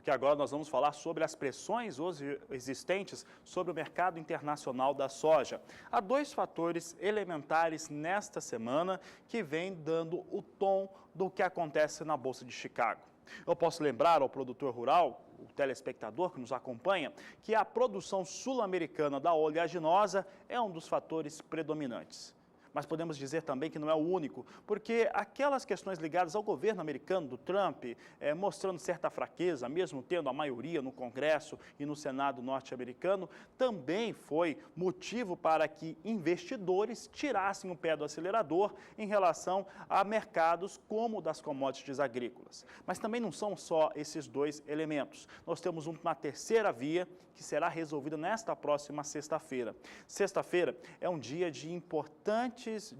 porque agora nós vamos falar sobre as pressões hoje existentes sobre o mercado internacional da soja. Há dois fatores elementares nesta semana que vêm dando o tom do que acontece na Bolsa de Chicago. Eu posso lembrar ao produtor rural, o telespectador que nos acompanha, que a produção sul-americana da oleaginosa é um dos fatores predominantes. Mas podemos dizer também que não é o único, porque aquelas questões ligadas ao governo americano do Trump, mostrando certa fraqueza, mesmo tendo a maioria no Congresso e no Senado norte-americano, também foi motivo para que investidores tirassem o pé do acelerador em relação a mercados como o das commodities agrícolas. Mas também não são só esses dois elementos. Nós temos uma terceira via que será resolvida nesta próxima sexta-feira. Sexta-feira é um dia de importantes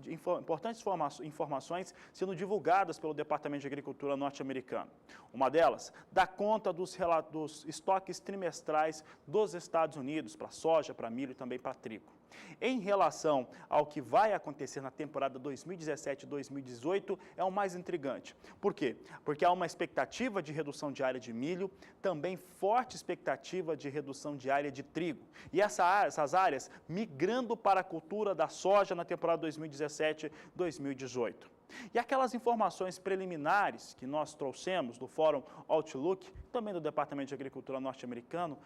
informações sendo divulgadas pelo Departamento de Agricultura norte-americano. Uma delas dá conta dos estoques trimestrais dos Estados Unidos para soja, para milho e também para trigo. Em relação ao que vai acontecer na temporada 2017-2018, é o mais intrigante. Por quê? Porque há uma expectativa de redução de área de milho, também forte expectativa de redução de área de trigo. E essas áreas migrando para a cultura da soja na temporada 2017-2018. E aquelas informações preliminares que nós trouxemos do Fórum Outlook, também do Departamento de Agricultura norte-americano,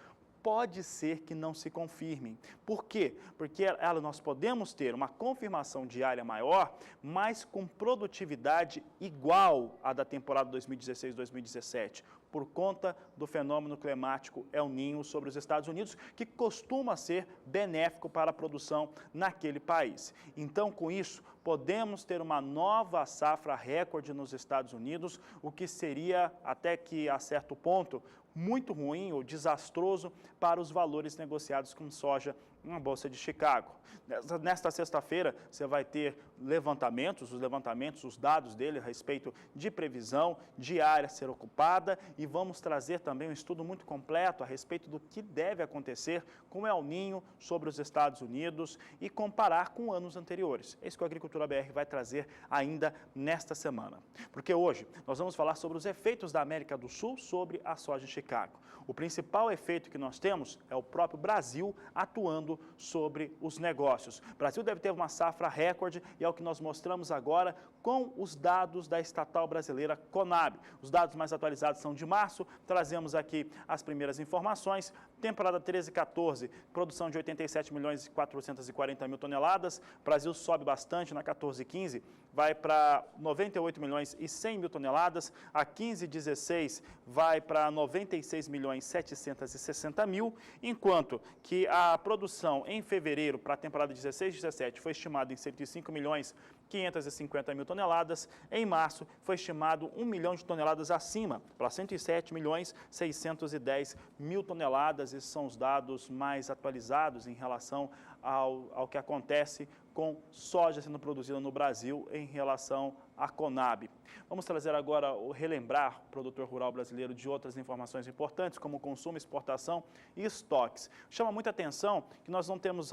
pode ser que não se confirmem. Por quê? Porque nós podemos ter uma confirmação de área maior, mas com produtividade igual à da temporada 2016-2017, por conta do fenômeno climático El Niño sobre os Estados Unidos, que costuma ser benéfico para a produção naquele país. Então, com isso, podemos ter uma nova safra recorde nos Estados Unidos, o que seria, até que a certo ponto, muito ruim ou desastroso para os valores negociados com soja na Bolsa de Chicago. Nesta sexta-feira, você vai ter os dados dele a respeito de previsão, de área a ser ocupada, e vamos trazer também um estudo muito completo a respeito do que deve acontecer com o El Niño sobre os Estados Unidos e comparar com anos anteriores. É isso que a Agricultura BR vai trazer ainda nesta semana. Porque hoje nós vamos falar sobre os efeitos da América do Sul sobre a soja em Chicago. O principal efeito que nós temos é o próprio Brasil atuando sobre os negócios. O Brasil deve ter uma safra recorde e é o que nós mostramos agora com os dados da estatal brasileira Conab. Os dados mais atualizados são de março, trazemos aqui as primeiras informações. Temporada 13 e 14, produção de 87 milhões e 440 mil toneladas. O Brasil sobe bastante na 14 e 15, vai para 98 milhões e 100 mil toneladas. A 15 e 16 vai para 96 milhões e 760 mil, enquanto que a produção em fevereiro para a temporada 16 e 17 foi estimada em 105 milhões 550 mil toneladas. Em março foi estimado 1 milhão de toneladas acima, para 107 milhões 610 mil toneladas. Esses são os dados mais atualizados em relação ao que acontece com soja sendo produzida no Brasil em relação à Conab. Vamos trazer agora, relembrar o produtor rural brasileiro de outras informações importantes, como consumo, exportação e estoques. Chama muita atenção que nós não temos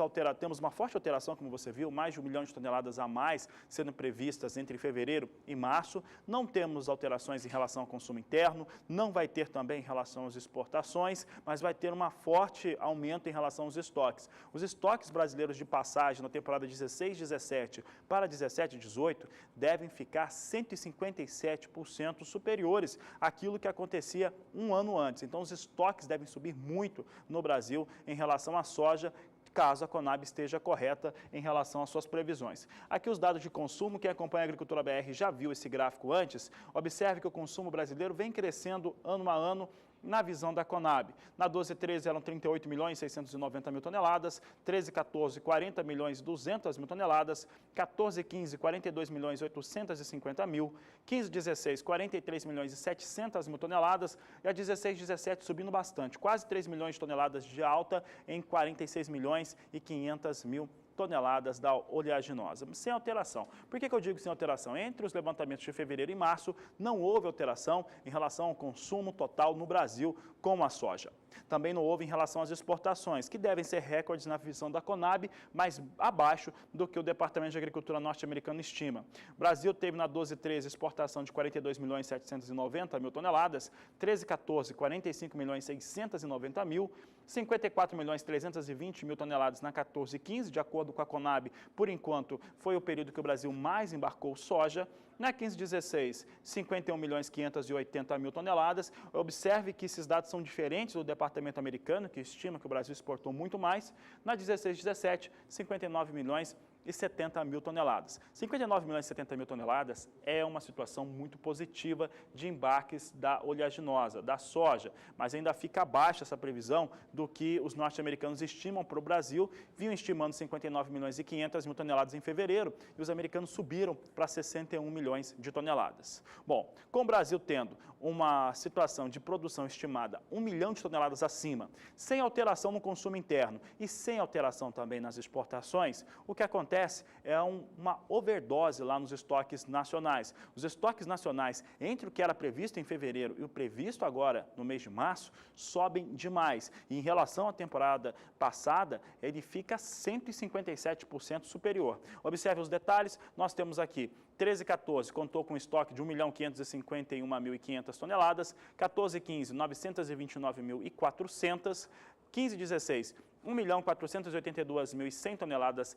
uma forte alteração, como você viu, mais de 1 milhão de toneladas a mais sendo previstas entre fevereiro e março. Não temos alterações em relação ao consumo interno, não vai ter também em relação às exportações, mas vai ter um forte aumento em relação aos estoques. Os estoques brasileiros de passagem na temporada 16-17 para 17-18 devem ficar 157% superiores àquilo que acontecia um ano antes. Então, os estoques devem subir muito no Brasil em relação à soja, caso a Conab esteja correta em relação às suas previsões. Aqui os dados de consumo, quem acompanha a Agricultura BR já viu esse gráfico antes. Observe que o consumo brasileiro vem crescendo ano a ano na visão da Conab. Na 12 e 13 eram 38 milhões e 690 mil toneladas, 13 e 14, 40 milhões e 200 mil toneladas, 14 e 15, 42 milhões e 850 mil, 15 e 16, 43 milhões e 700 mil toneladas, e a 16 e 17 subindo bastante, quase 3 milhões de toneladas de alta em 46 milhões e 500 mil toneladas da oleaginosa, sem alteração. Por que eu digo sem alteração? Entre os levantamentos de fevereiro e março, não houve alteração em relação ao consumo total no Brasil com a soja. Também não houve em relação às exportações, que devem ser recordes na visão da Conab, mas abaixo do que o Departamento de Agricultura norte-americano estima. O Brasil teve na 12/13 exportação de 42.790.000 toneladas, 13/14, 45.690.000, 54.320.000 toneladas na 14/15, de acordo com a Conab, por enquanto foi o período que o Brasil mais embarcou soja. Na 15/16, 51.580.000 toneladas. Observe que esses dados são diferentes do departamento americano, que estima que o Brasil exportou muito mais. Na 16/17, 59.070.000 toneladas. 59.070.000 toneladas é uma situação muito positiva de embarques da oleaginosa, da soja, mas ainda fica abaixo essa previsão do que os norte-americanos estimam para o Brasil. Vinham estimando 59.500.000 toneladas em fevereiro e os americanos subiram para 61 milhões de toneladas. Bom, com o Brasil tendo uma situação de produção estimada 1 milhão de toneladas acima, sem alteração no consumo interno e sem alteração também nas exportações, o que acontece é uma overdose lá nos estoques nacionais. Os estoques nacionais, entre o que era previsto em fevereiro e o previsto agora no mês de março, sobem demais. E em relação à temporada passada, ele fica 157% superior. Observe os detalhes, nós temos aqui 13/14 contou com estoque de 1.551.500 toneladas, 14/15, 929.400, 15/16, 1.482.100 toneladas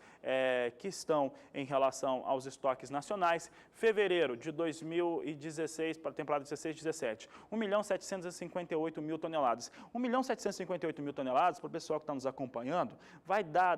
que estão em relação aos estoques nacionais. Fevereiro de 2016 para a temporada 16/17, 1.758.000 toneladas. 1.758.000 toneladas, para o pessoal que está nos acompanhando,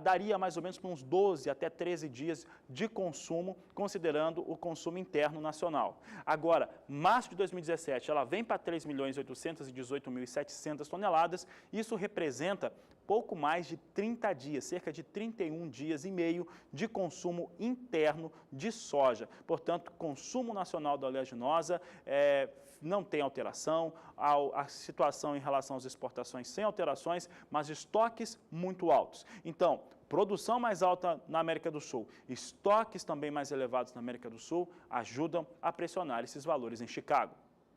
daria mais ou menos para uns 12 até 13 dias de consumo, considerando o consumo interno nacional. Agora, março de 2017, ela vem para 3.818.700 toneladas, isso representa pouco mais de 30 dias, cerca de 31 dias e meio de consumo interno de soja. Portanto, consumo nacional da oleaginosa não tem alteração, a situação em relação às exportações sem alterações, mas estoques muito altos. Então, produção mais alta na América do Sul, estoques também mais elevados na América do Sul, ajudam a pressionar esses valores em Chicago.